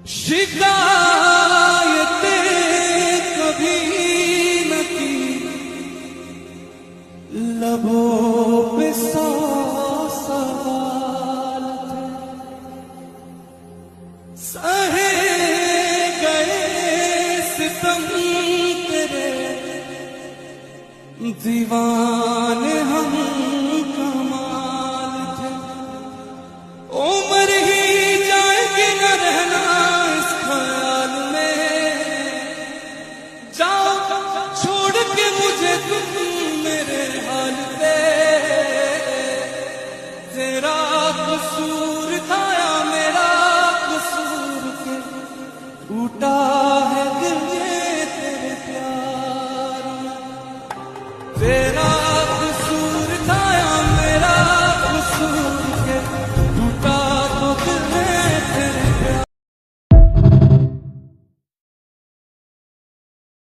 शिकायतें कभी न की, लबों पे 100 सवाल थे, सहे गए सितम तेरे, दीवाने हम